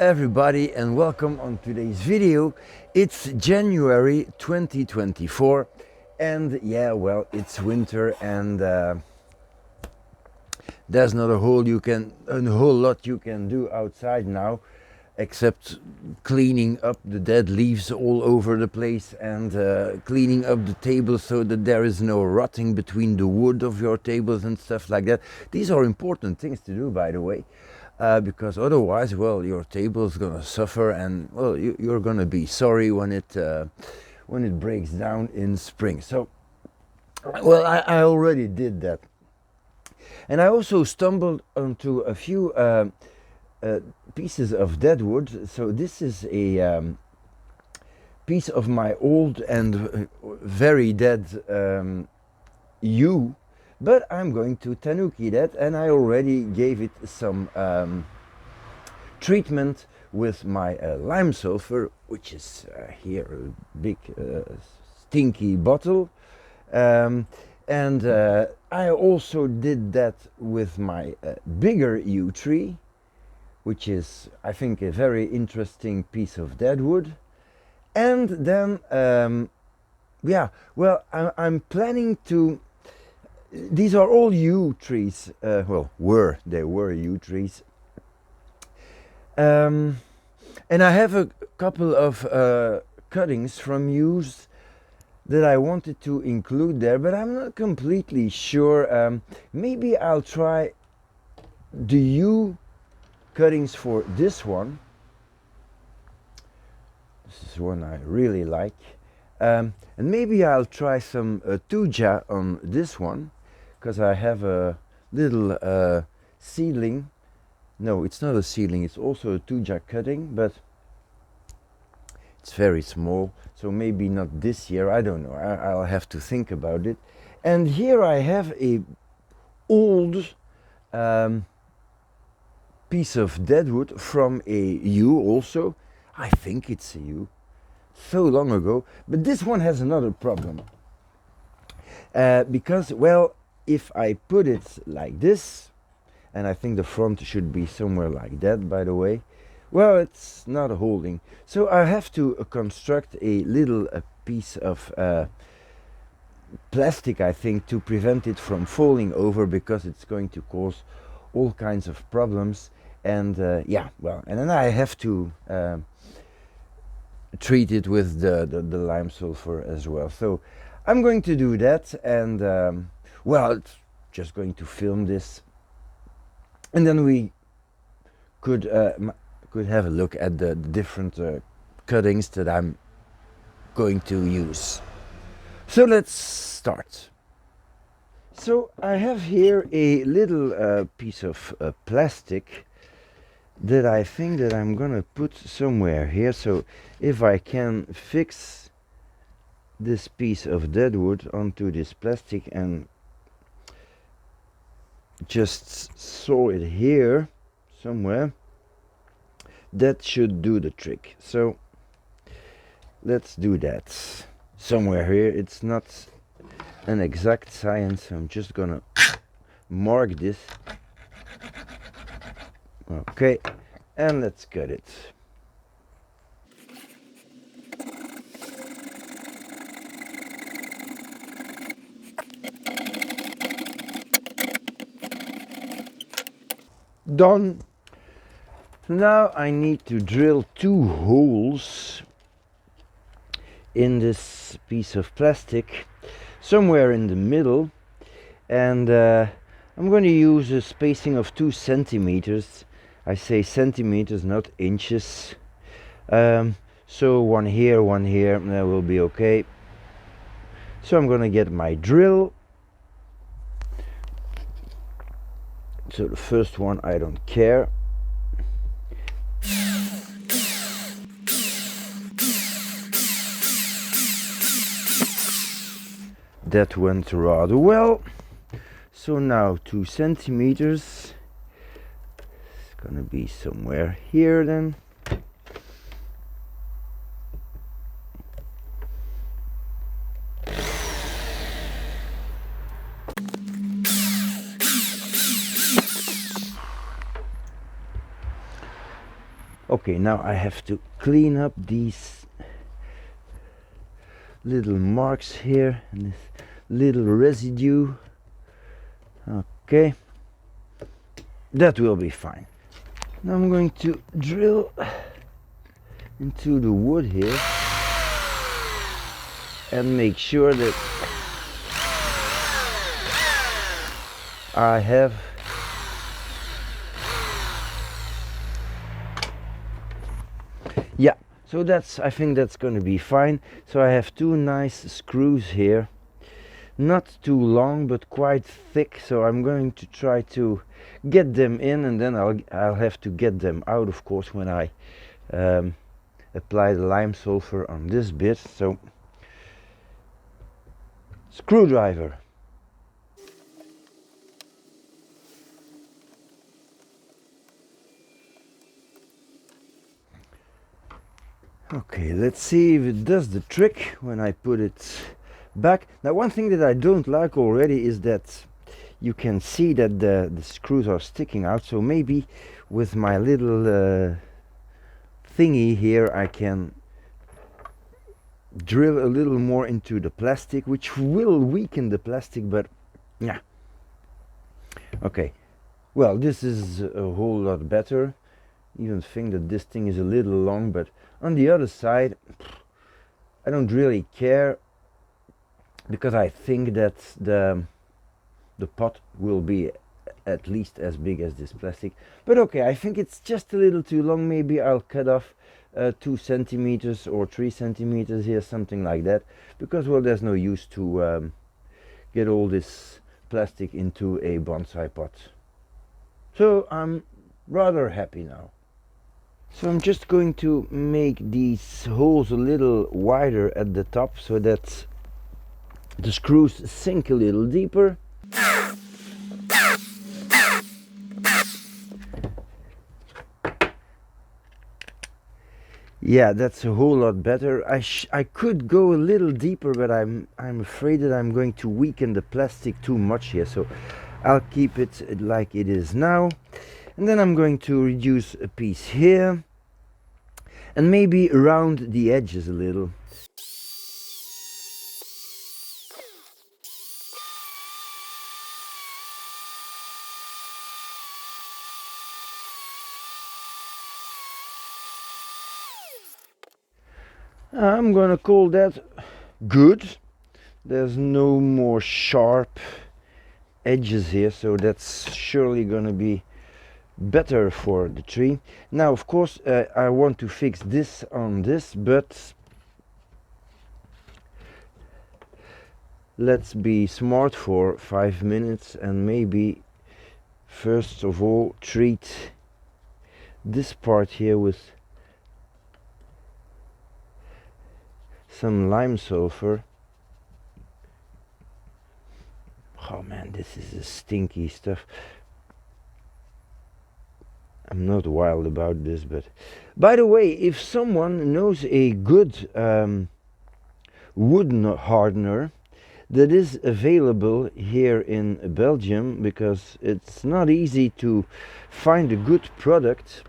everybody and welcome on today's video. It's January 2024 and yeah, well, it's winter and there's not a whole lot you can do outside now except cleaning up the dead leaves all over the place and cleaning up the tables so that there is no rotting between the wood of your tables and stuff like that. These are important things to do, by the way. Because otherwise, well, your table is gonna suffer, and well, you're gonna be sorry when it breaks down in spring. So, well, I already did that, and I also stumbled onto a few pieces of dead wood. So this is a piece of my old and very dead yew. But I'm going to Tanuki that, and I already gave it some treatment with my lime sulfur, which is here a big stinky bottle. And I also did that with my bigger yew tree, which is, I think, a very interesting piece of deadwood. And then, yeah, well, I'm planning to... These are all yew trees. Well, they were yew trees. And I have a couple of cuttings from yews that I wanted to include there, but I'm not completely sure. Maybe I'll try the yew cuttings for this one. This is one I really like. And maybe I'll try some tuja on this one, because I have a little seedling. No, it's not a seedling, it's also a tuja cutting, but it's very small, so maybe not this year, I don't know, I'll have to think about it. And here I have a old piece of deadwood from a yew also. I think it's a yew, so long ago, but this one has another problem. Because, well, if I put it like this, and I think the front should be somewhere like that, by the way, well, it's not holding. So I have to construct a little piece of plastic, I think, to prevent it from falling over, because it's going to cause all kinds of problems. And yeah, well, and then I have to treat it with the lime sulfur as well. So I'm going to do that, and well, it's just going to film this, and then we could have a look at the different cuttings that I'm going to use. So let's start. So I have here a little piece of plastic that I think that I'm gonna put somewhere here. So if I can fix this piece of deadwood onto this plastic and just saw it here somewhere, that should do the trick. So let's do that somewhere here. It's not an exact science, so I'm just gonna mark this. Okay, and let's cut it. Done. So now I need to drill 2 holes in this piece of plastic, somewhere in the middle, and I'm going to use a spacing of 2 centimeters. I say centimeters, not inches. So one here, that will be okay. So I'm going to get my drill. So the first one, I don't care. That went rather well. So now 2 centimeters. It's gonna be somewhere here then. Okay, now I have to clean up these little marks here and this little residue. Okay, that will be fine. Now I'm going to drill into the wood here and make sure that I have so I think that's going to be fine. So I have two nice screws here, not too long but quite thick, so I'm going to try to get them in, and then I'll have to get them out, of course, when I apply the lime sulfur on this bit. So screwdriver. Okay, let's see if it does the trick when I put it back. Now, one thing that I don't like already is that you can see that the screws are sticking out, so maybe with my little thingy here I can drill a little more into the plastic, which will weaken the plastic, but yeah. Okay, well, this is a whole lot better. Even think that this thing is a little long, but on the other side I don't really care, because I think that the pot will be at least as big as this plastic. But okay, I think it's just a little too long. Maybe I'll cut off 2 centimeters or 3 centimeters here, something like that, because, well, there's no use to get all this plastic into a bonsai pot. So I'm rather happy now. So I'm just going to make these holes a little wider at the top so that the screws sink a little deeper. Yeah, that's a whole lot better. I could go a little deeper, but I'm afraid that I'm going to weaken the plastic too much here, so I'll keep it like it is now. And then I'm going to reduce a piece here and maybe around the edges a little. I'm gonna call that good. There's no more sharp edges here, so that's surely gonna be better for the tree. Now, of course, I want to fix this on this, but let's be smart for 5 minutes and maybe first of all treat this part here with some lime sulfur. Oh man, this is a stinky stuff. I'm not wild about this, but by the way, if someone knows a good wood hardener that is available here in Belgium, because it's not easy to find a good product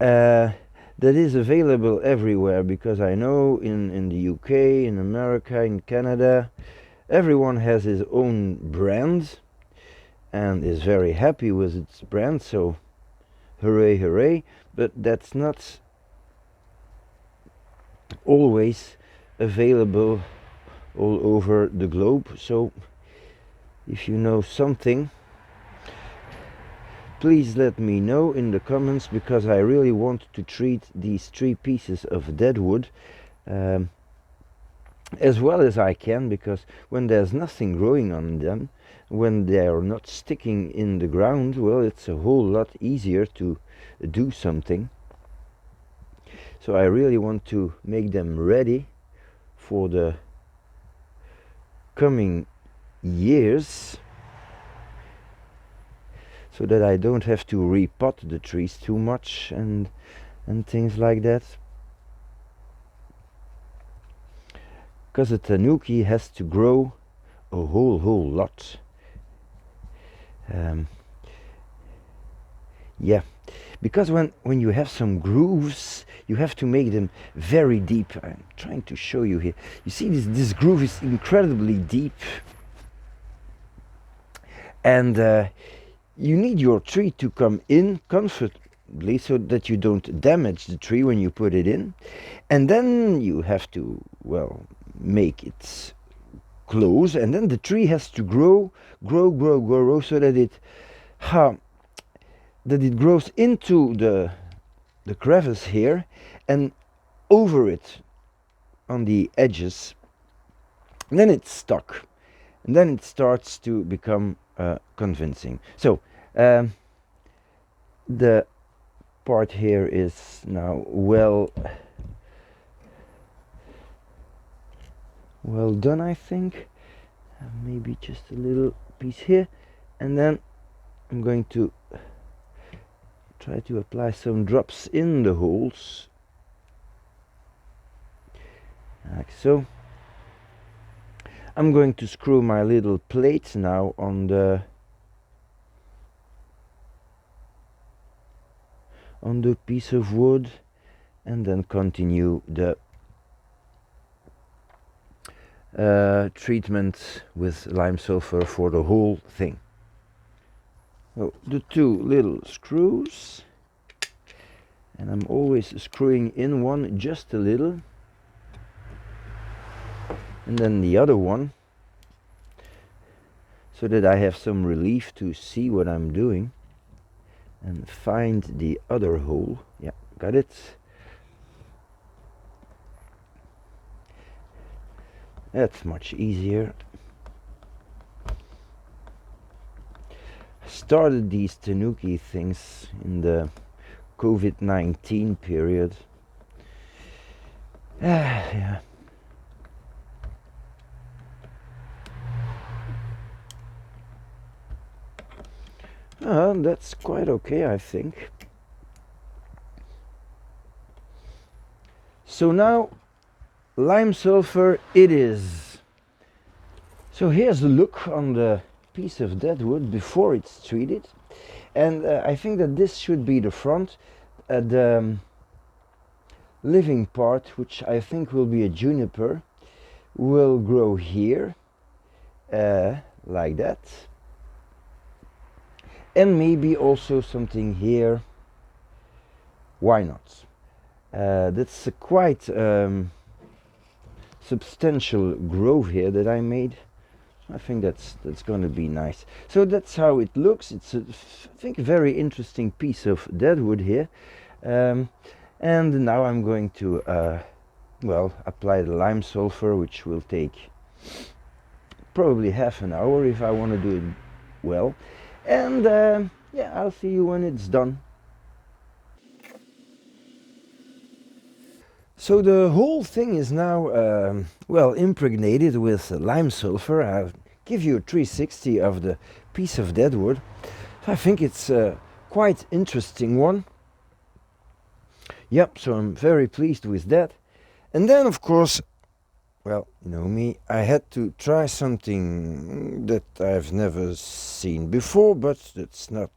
that is available everywhere, because I know in the UK, in America, in Canada, everyone has his own brand and is very happy with its brand, so hooray, hooray. But that's not always available all over the globe. So if you know something, please let me know in the comments, because I really want to treat these 3 pieces of dead wood as well as I can, because when there's nothing growing on them, when they are not sticking in the ground, well, it's a whole lot easier to do something. So I really want to make them ready for the coming years, so that I don't have to repot the trees too much and things like that. Because the Tanuki has to grow a whole lot. Yeah, because when you have some grooves, you have to make them very deep. I'm trying to show you here. You see, this groove is incredibly deep, and you need your tree to come in comfortably so that you don't damage the tree when you put it in. And then you have to, well, make it close, and then the tree has to grow so that it grows into the crevice here and over it on the edges. And then it's stuck, and then it starts to become convincing. So the part here is now well done, I think. Maybe just a little piece here, and then I'm going to try to apply some drops in the holes, like so. I'm going to screw my little plates now on the piece of wood, and then continue the treatment with lime sulfur for the whole thing. So the two little screws, and I'm always screwing in one just a little, and then the other one, so that I have some relief to see what I'm doing, and find the other hole. Yeah, got it. That's much easier. I started these Tanuki things in the COVID-19 period. Yeah. That's quite okay, I think. So now, lime sulfur it is. So here's a look on the piece of dead wood before it's treated, and I think that this should be the front. The living part, which I think will be a juniper, will grow here, like that, and maybe also something here. Why not? That's a quite substantial grove here that I made. I think that's going to be nice. So that's how it looks. It's I think a very interesting piece of deadwood here, and now I'm going to apply the lime sulfur, which will take probably half an hour if I want to do it well, and yeah, I'll see you when it's done. So the whole thing is now impregnated with lime sulfur. I'll give you a 360 of the piece of deadwood. I think it's a quite interesting one. Yep, so I'm very pleased with that. And then, of course, well, you know me, I had to try something that I've never seen before, but it's not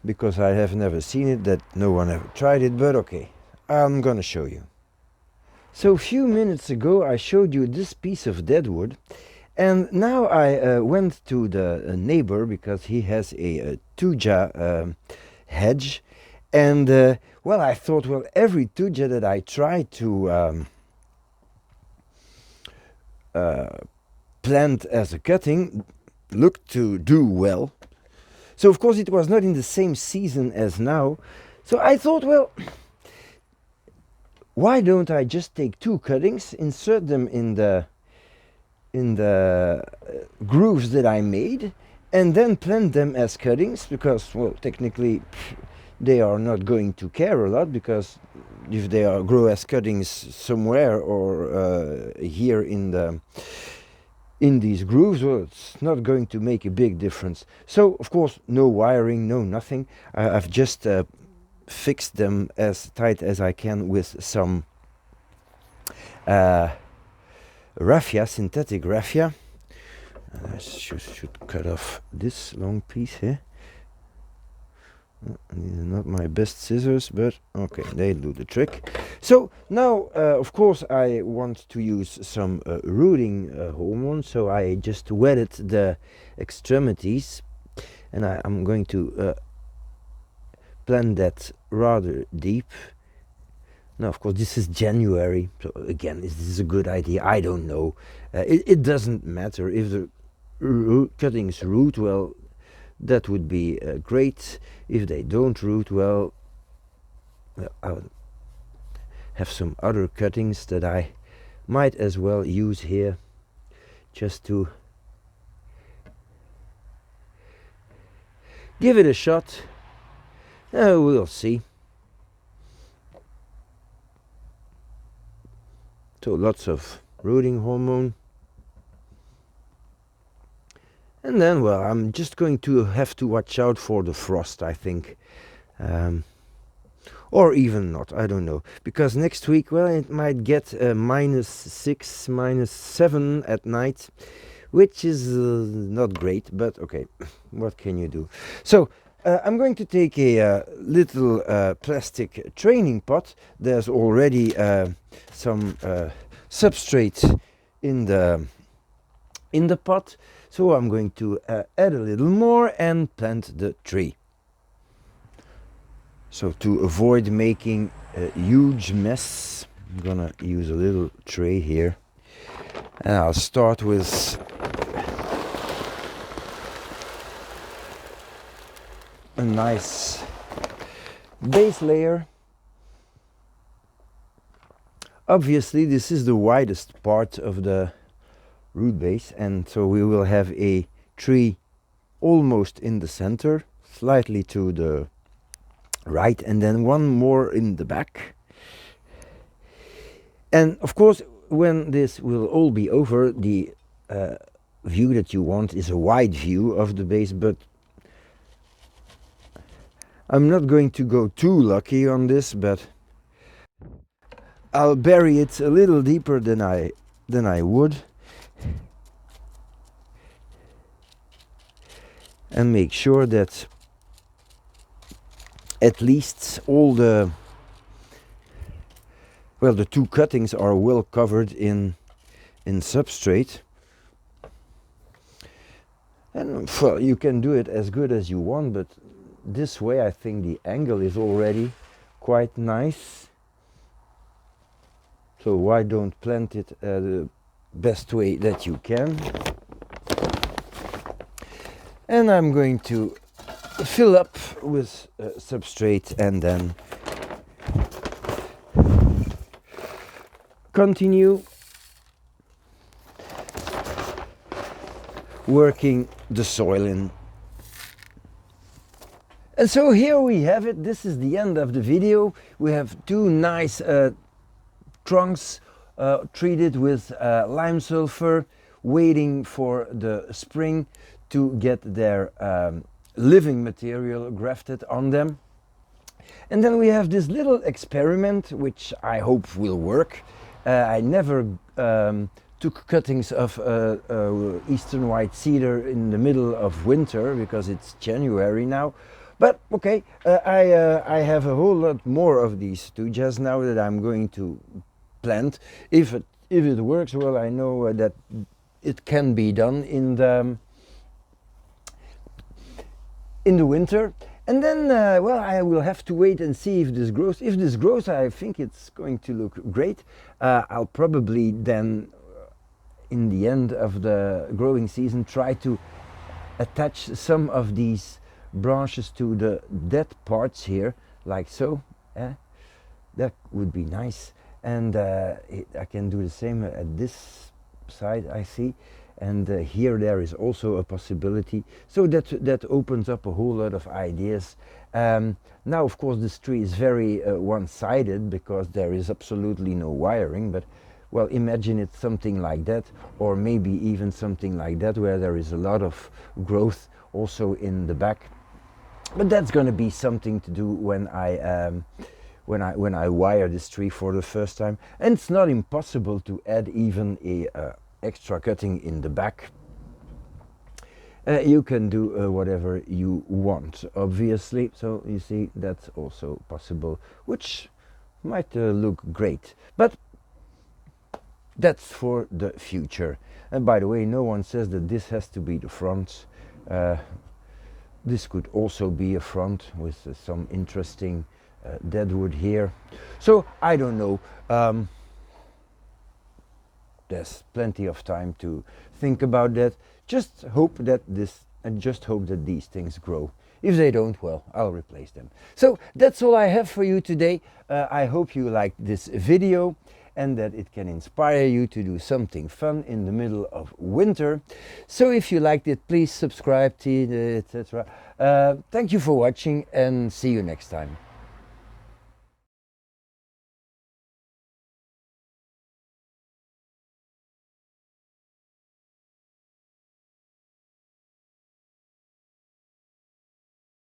because I have never seen it that no one ever tried it, but okay. I'm gonna show you. So a few minutes ago I showed you this piece of deadwood, and now I went to the neighbor because he has a tuja hedge, and I thought, well, every tuja that I try to plant as a cutting looked to do well. So of course it was not in the same season as now, so I thought, well, why don't I just take two cuttings, insert them in the grooves that I made, and then plant them as cuttings, because, well, technically they are not going to care a lot, because if they grow as cuttings somewhere or here in these grooves, well, it's not going to make a big difference. So of course no wiring, no nothing. I've just fixed them as tight as I can with some raffia, synthetic raffia. I should cut off this long piece here. These are not my best scissors, but okay, they do the trick. So now, of course, I want to use some rooting hormone, so I just wetted the extremities, and I'm going to plant that rather deep. Now, of course, this is January, so again, is this a good idea? I don't know. It doesn't matter if the cuttings root well. That would be great. If they don't root well, I'll have some other cuttings that I might as well use here just to give it a shot. We'll see. So lots of rooting hormone. And then, well, I'm just going to have to watch out for the frost, I think. Or even not, I don't know. Because next week, well, it might get -6, -7 at night, which is not great, but okay, what can you do? So, I'm going to take a little plastic training pot. There's already some substrate in the pot. So I'm going to add a little more and plant the tree. So to avoid making a huge mess, I'm gonna use a little tray here. And I'll start with a nice base layer. Obviously, this is the widest part of the root base, and so we will have a tree almost in the center, slightly to the right, and then one more in the back. And of course, when this will all be over, the view that you want is a wide view of the base, but I'm not going to go too lucky on this, but I'll bury it a little deeper than I would. And make sure that at least all the two cuttings are well covered in substrate. And well, you can do it as good as you want, but this way I think the angle is already quite nice. So why don't plant it the best way that you can? And I'm going to fill up with substrate and then continue working the soil in. And so here we have it. This is the end of the video. We have two nice trunks treated with lime sulfur, waiting for the spring to get their living material grafted on them. And then we have this little experiment which I hope will work. I never took cuttings of eastern white cedar in the middle of winter because it's January now. But okay, I have a whole lot more of these two just now that I'm going to plant. If it works well, I know that it can be done in the winter. And then, well, I will have to wait and see if this grows. If this grows, I think it's going to look great. I'll probably then, in the end of the growing season, try to attach some of these branches to the dead parts here, like so. That would be nice. And I can do the same at this side, I see. And here there is also a possibility. So that opens up a whole lot of ideas. Now, of course, this tree is very one-sided because there is absolutely no wiring. But, well, imagine it's something like that, or maybe even something like that where there is a lot of growth also in the back. But that's going to be something to do when I wire this tree for the first time. And it's not impossible to add even a extra cutting in the back. you can do whatever you want, obviously. So you see, that's also possible, which might look great. But that's for the future. And by the way, no one says that this has to be the front. This could also be a front with some interesting deadwood here. So I don't know. There's plenty of time to think about that. Just hope that these things grow. If they don't, well, I'll replace them. So that's all I have for you today. I hope you liked this video and that it can inspire you to do something fun in the middle of winter. So if you liked it, please subscribe to it, etc. Thank you for watching and see you next time.